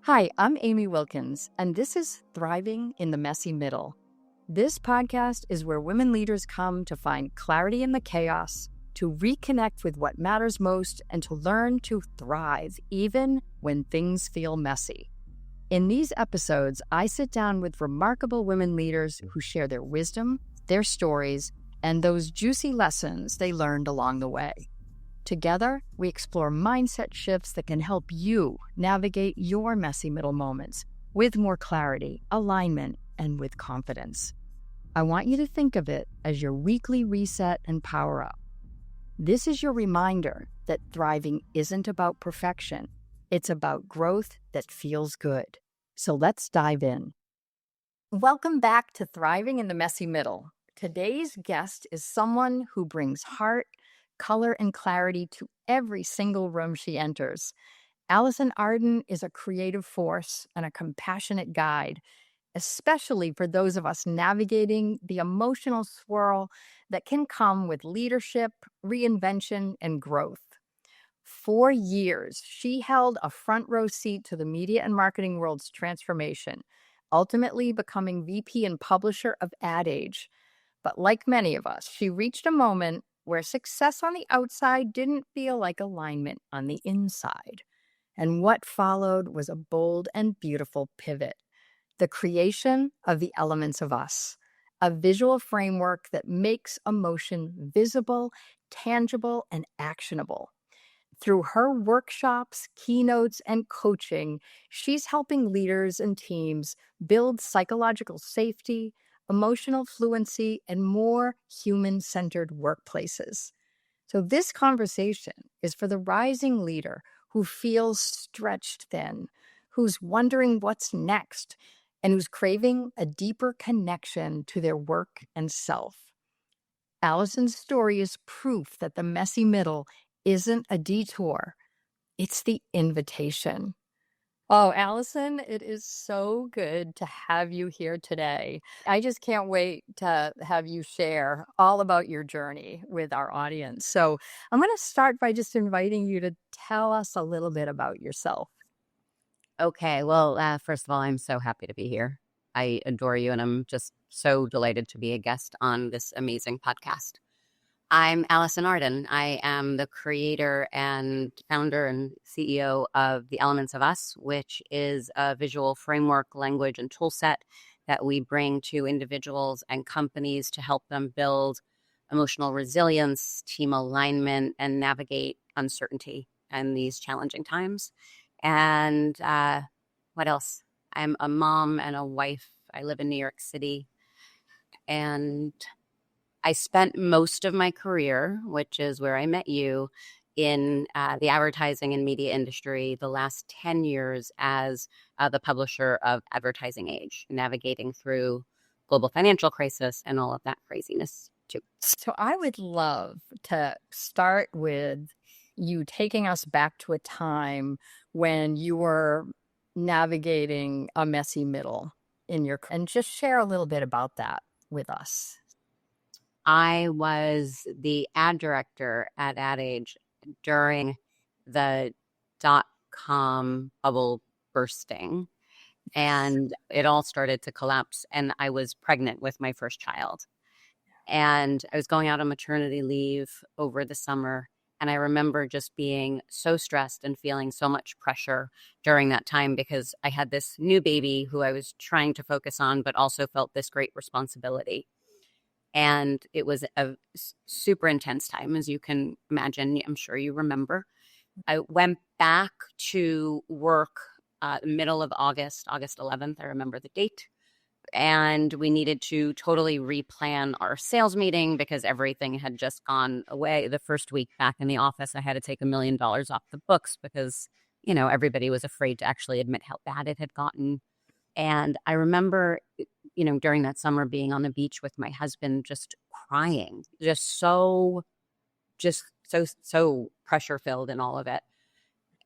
Hi, I'm Amy Wilkins, and this is Thriving in the Messy Middle. This podcast is where women leaders come to find clarity in the chaos, to reconnect with what matters most, and to learn to thrive even when things feel messy. In these episodes, I sit down with remarkable women leaders who share their wisdom, their stories, and those juicy lessons they learned along the way. Together, we explore mindset shifts that can help you navigate your messy middle moments with more clarity, alignment, and with confidence. I want you to think of it as your weekly reset and power up. This is your reminder that thriving isn't about perfection. It's about growth that feels good. So let's dive in. Welcome back to Thriving in the Messy Middle. Today's guest is someone who brings heart, color, and clarity to every single room she enters. Allison Arden is a creative force and a compassionate guide, especially for those of us navigating the emotional swirl that can come with leadership, reinvention, and growth. For years, she held a front row seat to the media and marketing world's transformation, ultimately becoming VP and publisher of Ad Age. But like many of us, she reached a moment where success on the outside didn't feel like alignment on the inside. And what followed was a bold and beautiful pivot: the creation of the Elements of Us, a visual framework that makes emotion visible, tangible, and actionable. Through her workshops, keynotes, and coaching, she's helping leaders and teams build psychological safety, emotional fluency, and more human-centered workplaces. So this conversation is for the rising leader who feels stretched thin, who's wondering what's next, and who's craving a deeper connection to their work and self. Allison's story is proof that the messy middle isn't a detour, it's the invitation. Oh, Allison, it is so good to have you here today. I just can't wait to have you share all about your journey with our audience. So I'm going to start by just inviting you to tell us a little bit about yourself. Okay, well, first of all, I'm so happy to be here. I adore you, and I'm just so delighted to be a guest on this amazing podcast. I'm Allison Arden. I am the creator and founder and CEO of The Elements of Us, which is a visual framework, language, and tool set that we bring to individuals and companies to help them build emotional resilience, team alignment, and navigate uncertainty in these challenging times. And what else? I'm a mom and a wife. I live in New York City. And I spent most of my career, which is where I met you, in the advertising and media industry, the last 10 years as the publisher of Advertising Age, navigating through global financial crisis and all of that craziness too. So I would love to start with you taking us back to a time when you were navigating a messy middle in your, and just share a little bit about that with us. I was the ad director at Ad Age during the .com bubble bursting, and it all started to collapse. And I was pregnant with my first child, and I was going out on maternity leave over the summer. And I remember just being so stressed and feeling so much pressure during that time because I had this new baby who I was trying to focus on, but also felt this great responsibility. And it was a super intense time, as you can imagine. I'm sure you remember. I went back to work middle of August 11th. I remember the date. And we needed to totally replan our sales meeting because everything had just gone away. The first week back in the office, I had to take $1 million off the books because, everybody was afraid to actually admit how bad it had gotten. And I remember, during that summer being on the beach with my husband, just crying, so pressure filled in all of it.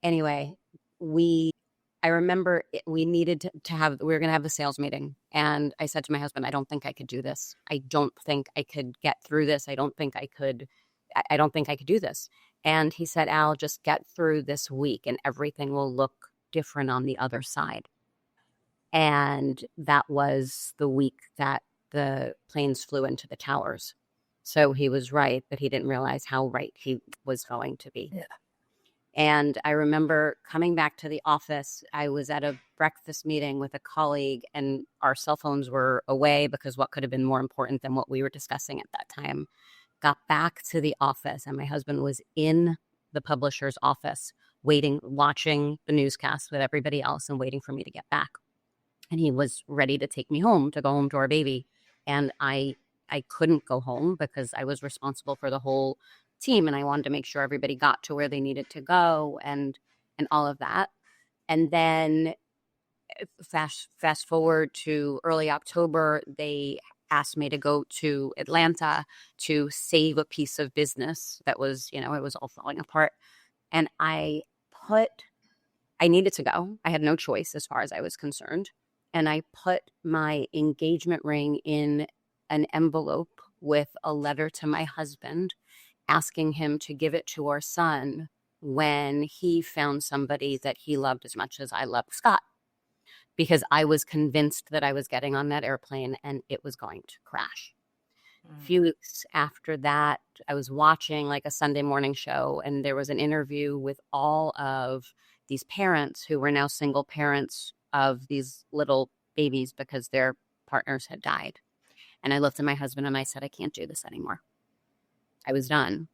Anyway, I remember we needed to have, we were going to have the sales meeting. And I said to my husband, I don't think I could do this. I don't think I could get through this. I don't think I could do this. And he said, Al, just get through this week and everything will look different on the other side. And that was the week that the planes flew into the towers. So he was right, but he didn't realize how right he was going to be. Yeah. And I remember coming back to the office. I was at a breakfast meeting with a colleague, and our cell phones were away because what could have been more important than what we were discussing at that time. Got back to the office, and my husband was in the publisher's office waiting, watching the newscast with everybody else and waiting for me to get back. And he was ready to take me home, to go home to our baby. And I couldn't go home because I was responsible for the whole team, and I wanted to make sure everybody got to where they needed to go and all of that. And then fast forward to early October, they asked me to go to Atlanta to save a piece of business that was, it was all falling apart. And I needed to go. I had no choice as far as I was concerned. And I put my engagement ring in an envelope with a letter to my husband, asking him to give it to our son when he found somebody that he loved as much as I loved Scott, because I was convinced that I was getting on that airplane and it was going to crash. A few weeks after that, I was watching like a Sunday morning show, and there was an interview with all of these parents who were now single parents of these little babies because their partners had died. And I looked at my husband and I said, I can't do this anymore. I was done.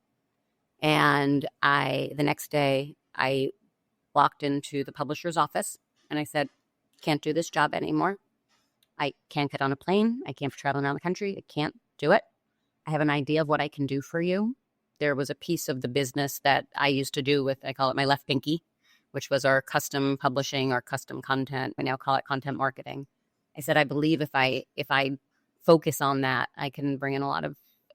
And the next day, I walked into the publisher's office and I said, can't do this job anymore. I can't get on a plane. I can't travel around the country. I can't do it. I have an idea of what I can do for you. There was a piece of the business that I used to do with, I call it my left pinky, which was our custom publishing, our custom content. I now call it content marketing. I said, I believe if I focus on that, I can bring in a lot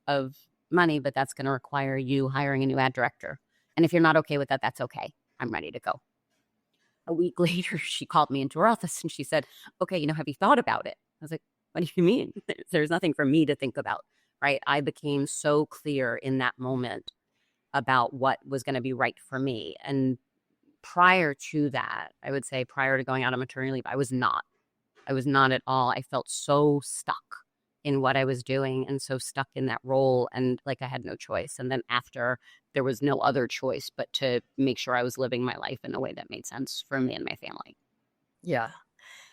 of money, but that's going to require you hiring a new ad director. And if you're not okay with that, that's okay. I'm ready to go. A week later, she called me into her office and she said, okay, have you thought about it? I was like, what do you mean? There's nothing for me to think about, right? I became so clear in that moment about what was going to be right for me. And prior to that, I would say prior to going out on maternity leave, I was not at all. I felt so stuck in what I was doing and so stuck in that role, and like I had no choice. And then after, there was no other choice but to make sure I was living my life in a way that made sense for me and my family. Yeah.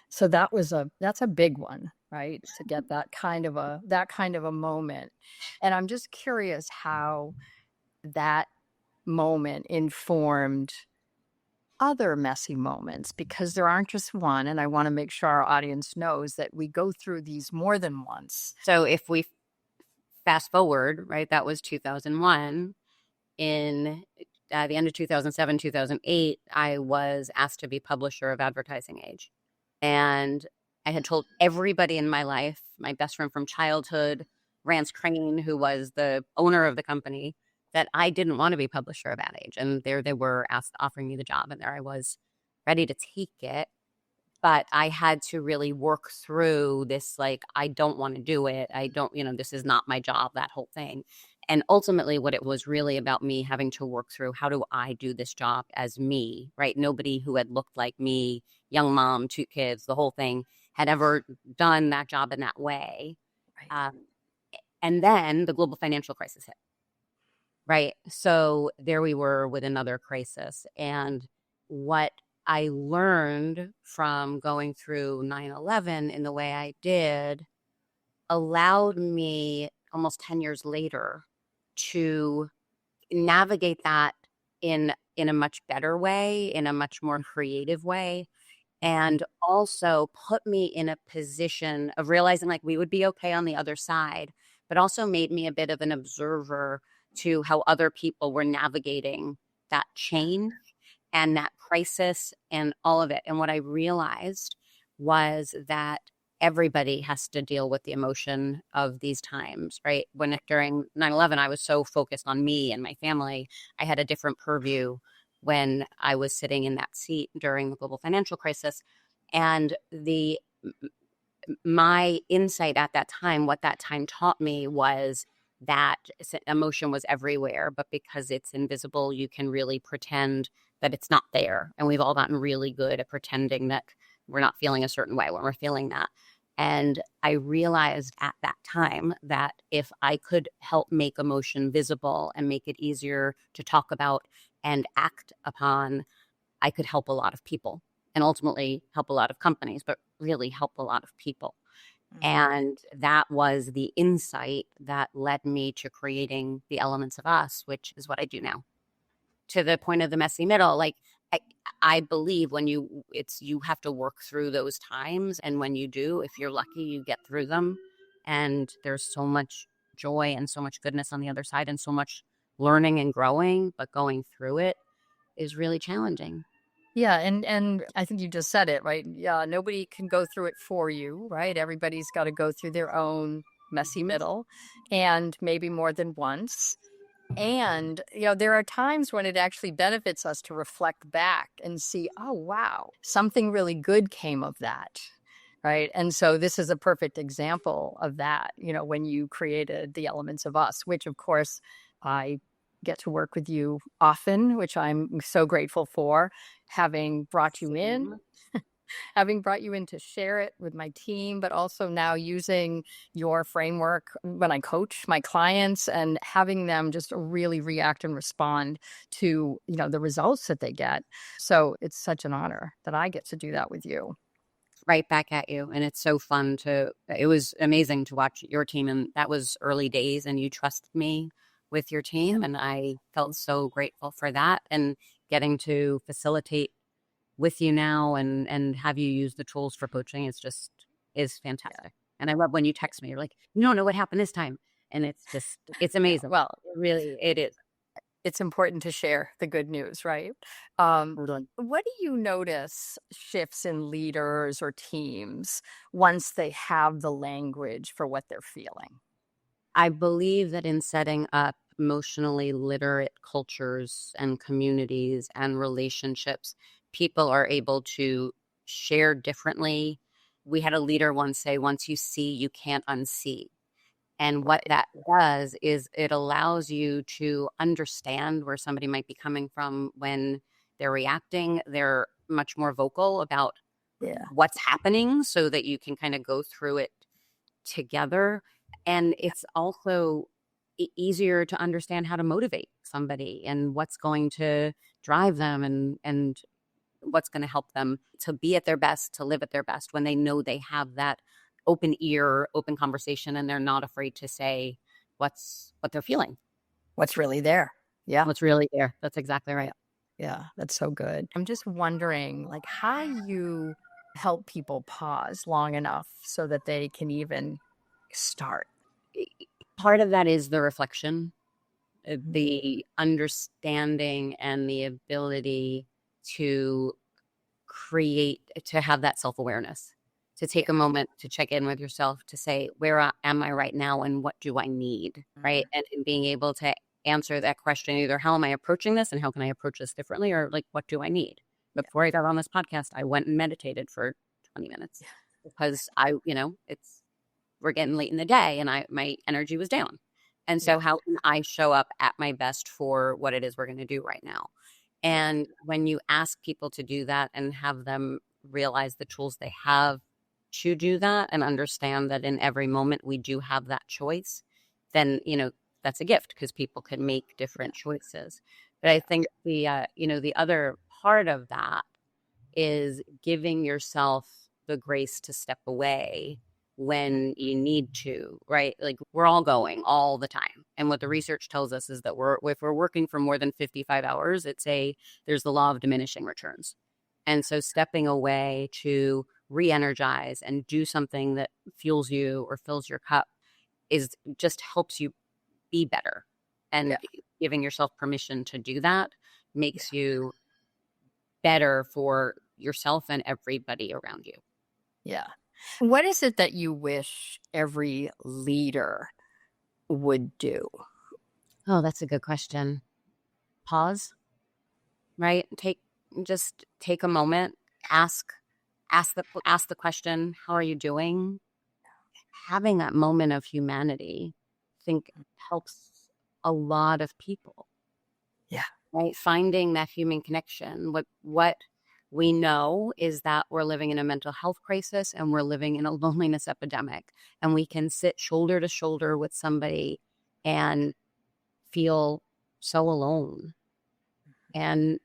So that's a big one, right? To get that kind of a moment. And I'm just curious how that moment informed other messy moments, because there aren't just one. And I want to make sure our audience knows that we go through these more than once. So if we fast forward, right, that was 2001. In the end of 2007, 2008, I was asked to be publisher of Advertising Age. And I had told everybody in my life, my best friend from childhood, Rance Crane, who was the owner of the company, that I didn't want to be publisher of Ad Age. And there they were offering me the job, and there I was ready to take it. But I had to really work through this, like, I don't want to do it. I don't, this is not my job, that whole thing. And ultimately what it was really about me having to work through, how do I do this job as me, right? Nobody who had looked like me, young mom, 2 kids, the whole thing, had ever done that job in that way. Right. And then the global financial crisis hit, right? So there we were with another crisis. And what I learned from going through 9/11 in the way I did allowed me almost 10 years later to navigate that in a much better way, in a much more creative way, and also put me in a position of realizing like we would be okay on the other side, but also made me a bit of an observer to how other people were navigating that change and that crisis and all of it. And what I realized was that everybody has to deal with the emotion of these times, right? During 9/11, I was so focused on me and my family. I had a different purview when I was sitting in that seat during the global financial crisis. And my insight at that time, what that time taught me, was that emotion was everywhere, but because it's invisible, you can really pretend that it's not there. And we've all gotten really good at pretending that we're not feeling a certain way when we're feeling that. And I realized at that time that if I could help make emotion visible and make it easier to talk about and act upon, I could help a lot of people and ultimately help a lot of companies, but really help a lot of people. And that was the insight that led me to creating the Elements of Us, which is what I do now. To the point of the messy middle, like I, I believe when you have to work through those times. And when you do, if you're lucky, you get through them. And there's so much joy and so much goodness on the other side and so much learning and growing, but going through it is really challenging. Yeah, and I think you just said it, right? Yeah, nobody can go through it for you, right? Everybody's got to go through their own messy middle, and maybe more than once. And, there are times when it actually benefits us to reflect back and see, oh, wow, something really good came of that. Right. And so this is a perfect example of that, when you created the Elements of Us, which, of course, I get to work with you often, which I'm so grateful for, having brought you in, having brought you in to share it with my team, but also now using your framework when I coach my clients and having them just really react and respond to, the results that they get. So it's such an honor that I get to do that with you. Right back at you. And it's so fun it was amazing to watch your team. And that was early days, and you trusted me with your team. And I felt so grateful for that, and getting to facilitate with you now and have you use the tools for coaching is fantastic. And I love when you text me, you're like, you don't know what happened this time. And it's amazing. Well, it is. It's important to share the good news, right? What do you notice shifts in leaders or teams once they have the language for what they're feeling? I believe that in setting up emotionally literate cultures and communities and relationships, people are able to share differently. We had a leader once say, once you see, you can't unsee. And what that does is it allows you to understand where somebody might be coming from when they're reacting. They're much more vocal about what's happening so that you can kind of go through it together. And it's also easier to understand how to motivate somebody and what's going to drive them and what's going to help them to be at their best, to live at their best when they know they have that open ear, open conversation, and they're not afraid to say what they're feeling. What's really there. Yeah. What's really there. That's exactly right. Yeah, that's so good. I'm just wondering, like, how you help people pause long enough so that they can even start. Part of that is the reflection, the understanding, and the ability to have that self-awareness, to take a moment to check in with yourself, to say, where am I right now and what do I need, right? And being able to answer that question, either how am I approaching this and how can I approach this differently, or like, what do I need? Before I got on this podcast, I went and meditated for 20 minutes because we're getting late in the day and my energy was down. And so how can I show up at my best for what it is we're going to do right now? And when you ask people to do that and have them realize the tools they have to do that and understand that in every moment we do have that choice, then, that's a gift because people can make different choices. But I think the other part of that is giving yourself the grace to step away when you need to, right? Like, we're all going all the time. And what the research tells us is that if we're working for more than 55 hours, there's the law of diminishing returns. And so stepping away to re-energize and do something that fuels you or fills your cup just helps you be better. And giving yourself permission to do that makes you better for yourself and everybody around you. Yeah. What is it that you wish every leader would do? Oh, that's a good question. Pause, right? Just take a moment, ask the question, how are you doing? Having that moment of humanity, I think, helps a lot of people. Yeah. right? Finding that human connection. What we know is that we're living in a mental health crisis and we're living in a loneliness epidemic, and we can sit shoulder to shoulder with somebody and feel so alone. And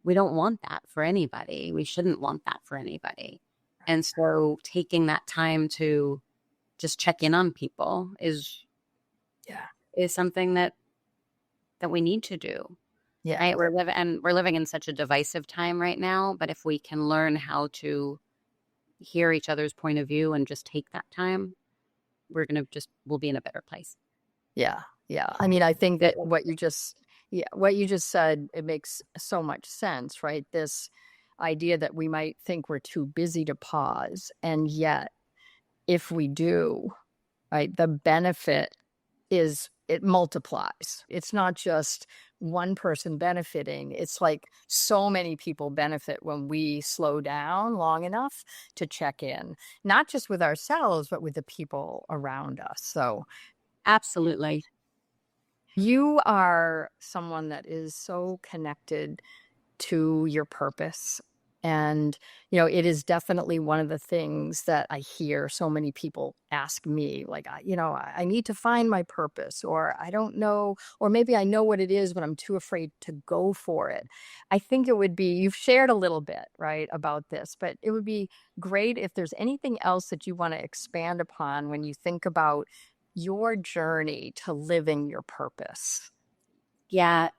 we don't want that for anybody. We shouldn't want that for anybody. And so taking that time to just check in on people is something that we need to do. Yeah. Right? We're living in such a divisive time right now, but if we can learn how to hear each other's point of view and just take that time, we'll be in a better place. Yeah. Yeah. I mean, I think that what you just said, it makes so much sense, right? This idea that we might think we're too busy to pause, and yet if we do, right, the benefit is it multiplies. It's not just one person benefiting. It's like so many people benefit when we slow down long enough to check in, not just with ourselves, but with the people around us. So Absolutely. you are someone that is so connected to your purpose. And, it is definitely one of the things that I hear so many people ask me, like, I need to find my purpose, or I don't know, or maybe I know what it is, but I'm too afraid to go for it. I think it would be, you've shared a little bit, right, about this, but it would be great if there's anything else that you want to expand upon when you think about your journey to living your purpose. Yeah,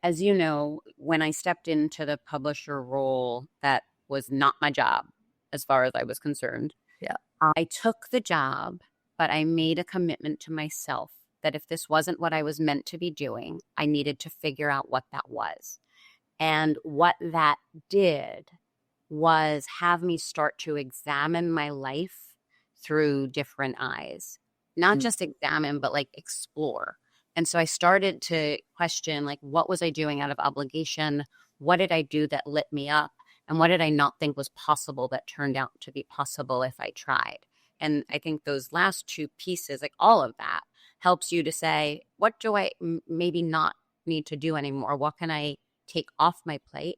as you know, when I stepped into the publisher role, that was not my job as far as I was concerned. Yeah. I took the job, but I made a commitment to myself that if this wasn't what I was meant to be doing, I needed to figure out what that was. And what that did was have me start to examine my life through different eyes. Not just examine, but like explore. And so I started to question, like, what was I doing out of obligation? What did I do that lit me up? And what did I not think was possible that turned out to be possible if I tried? And I think those last two pieces, like all of that, helps you to say, what do I maybe not need to do anymore? What can I take off my plate?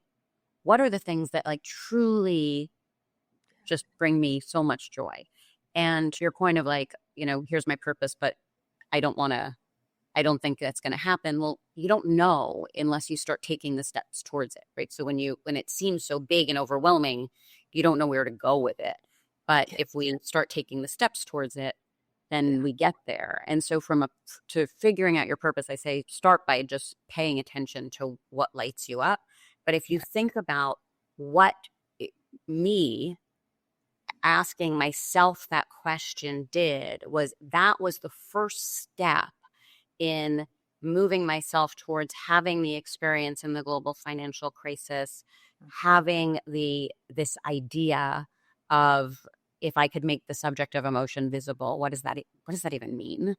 What are the things that like truly just bring me so much joy? And to your point of like, here's my purpose, but I don't think that's going to happen. Well, you don't know unless you start taking the steps towards it, right? So when it seems so big and overwhelming, you don't know where to go with it. But if we start taking the steps towards it, then we get there. And so to figuring out your purpose, I say start by just paying attention to what lights you up. But if you think about what me asking myself that question was the first step in moving myself towards having the experience in the global financial crisis, having this idea of, if I could make the subject of emotion visible, what does that even mean?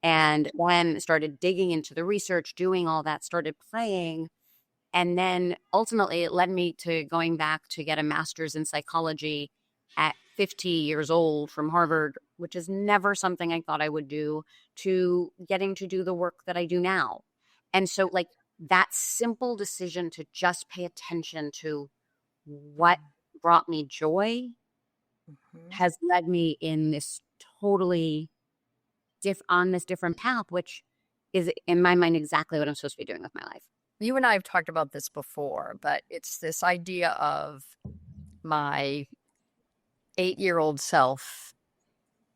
And when started digging into the research, doing all that, started playing. And then ultimately it led me to going back to get a master's in psychology at 50 years old from Harvard, which is never something I thought I would do, to getting to do the work that I do now. And so like that simple decision to just pay attention to what brought me joy has led me in this totally on this different path, which is in my mind exactly what I'm supposed to be doing with my life. You and I have talked about this before, but it's this idea of my 8-year-old self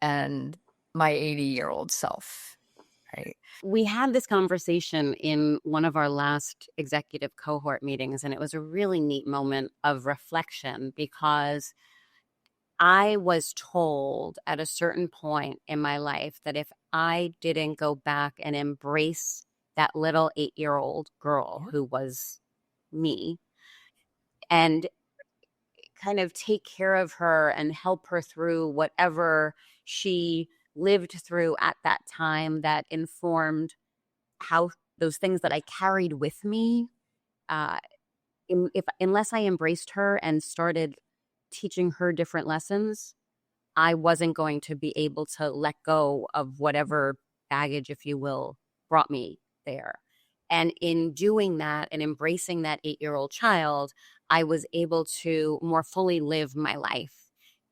and my 80-year-old self, right? We had this conversation in one of our last executive cohort meetings, and it was a really neat moment of reflection because I was told at a certain point in my life that if I didn't go back and embrace that little 8-year-old girl who was me and kind of take care of her and help her through whatever she lived through at that time that informed how those things that I carried with me, unless I embraced her and started teaching her different lessons, I wasn't going to be able to let go of whatever baggage, if you will, brought me there. And in doing that and embracing that 8-year-old child, I was able to more fully live my life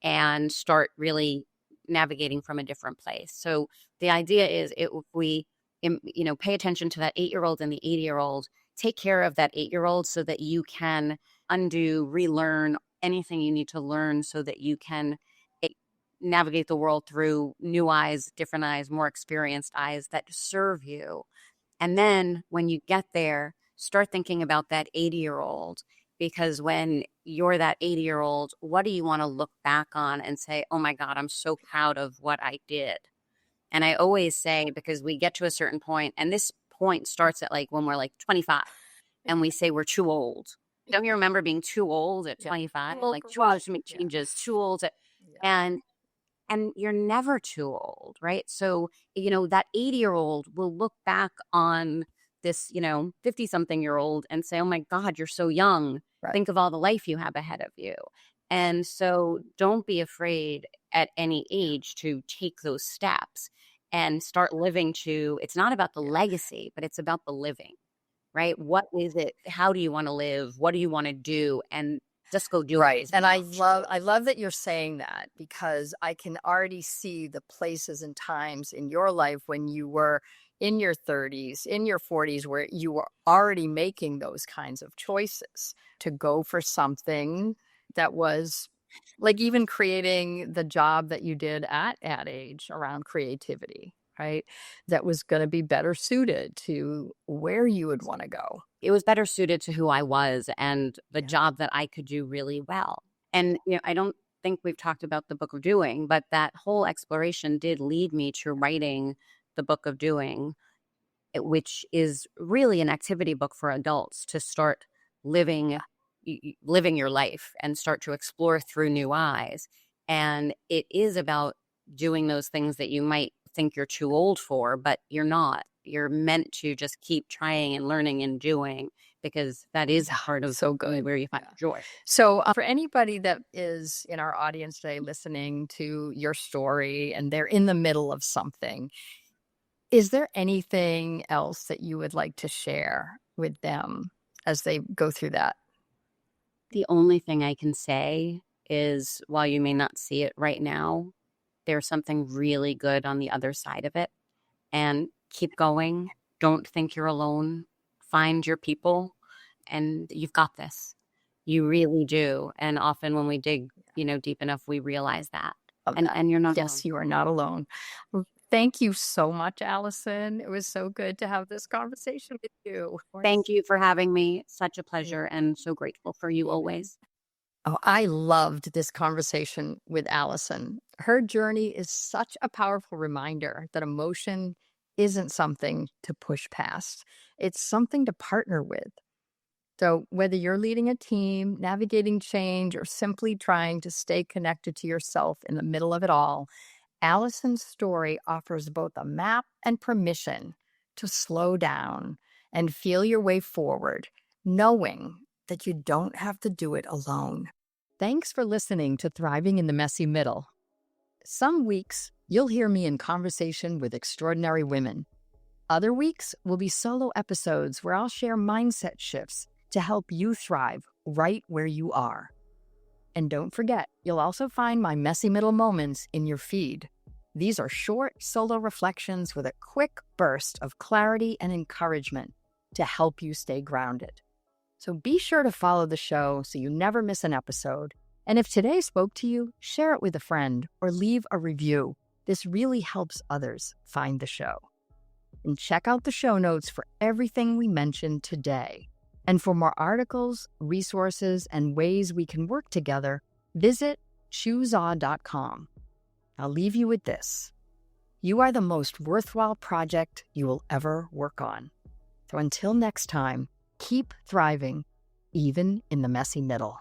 and start really navigating from a different place. So the idea is if we, pay attention to that 8-year-old and the 80-year-old, take care of that 8-year-old so that you can undo, relearn anything you need to learn so that you can navigate the world through new eyes, different eyes, more experienced eyes that serve you. And then when you get there, start thinking about that 80-year-old, because when you're that 80-year-old, what do you want to look back on and say, oh my God, I'm so proud of what I did? And I always say, because we get to a certain point, and this point starts at like when we're like 25 and we say we're too old. Don't you remember being too old at 25? Like too old to make changes, too old to, and you're never too old, right? So, that 80-year-old will look back on this, 50-something-year-old and say, oh my God, you're so young. Right. Think of all the life you have ahead of you. And so don't be afraid at any age to take those steps and start living to, it's not about the legacy, but it's about the living, right? What is it? How do you want to live? What do you want to do? And just go do Right. it. And I love that you're saying that, because I can already see the places and times in your life when you were in your 30s, in your 40s, where you were already making those kinds of choices to go for something that was like even creating the job that you did at Ad Age around creativity, right? That was going to be better suited to where you would want to go. It was better suited to who I was and the job that I could do really well. And, I don't think we've talked about the Book of Doing, but that whole exploration did lead me to writing the Book of Doing, which is really an activity book for adults to start living your life and start to explore through new eyes. And it is about doing those things that you might think you're too old for, but you're not. You're meant to just keep trying and learning and doing, because that is part of so good where you find joy. So for anybody that is in our audience today listening to your story and they're in the middle of something, is there anything else that you would like to share with them as they go through that? The only thing I can say is, while you may not see it right now, there's something really good on the other side of it. And keep going. Don't think you're alone. Find your people, and you've got this. You really do. And often when we dig, deep enough, we realize that. And you're not alone. Yes, you are not alone. Well, thank you so much, Allison. It was so good to have this conversation with you. Thank you for having me. Such a pleasure, and so grateful for you always. Oh, I loved this conversation with Allison. Her journey is such a powerful reminder that emotion isn't something to push past. It's something to partner with. So whether you're leading a team, navigating change, or simply trying to stay connected to yourself in the middle of it all, Allison's story offers both a map and permission to slow down and feel your way forward, knowing that you don't have to do it alone. Thanks for listening to Thriving in the Messy Middle. Some weeks, you'll hear me in conversation with extraordinary women. Other weeks will be solo episodes where I'll share mindset shifts to help you thrive right where you are. And don't forget, you'll also find my Messy Middle moments in your feed. These are short solo reflections with a quick burst of clarity and encouragement to help you stay grounded. So be sure to follow the show so you never miss an episode. And if today spoke to you, share it with a friend or leave a review. This really helps others find the show. And check out the show notes for everything we mentioned today. And for more articles, resources, and ways we can work together, visit chooseaw.com. I'll leave you with this. You are the most worthwhile project you will ever work on. So until next time, keep thriving, even in the messy middle.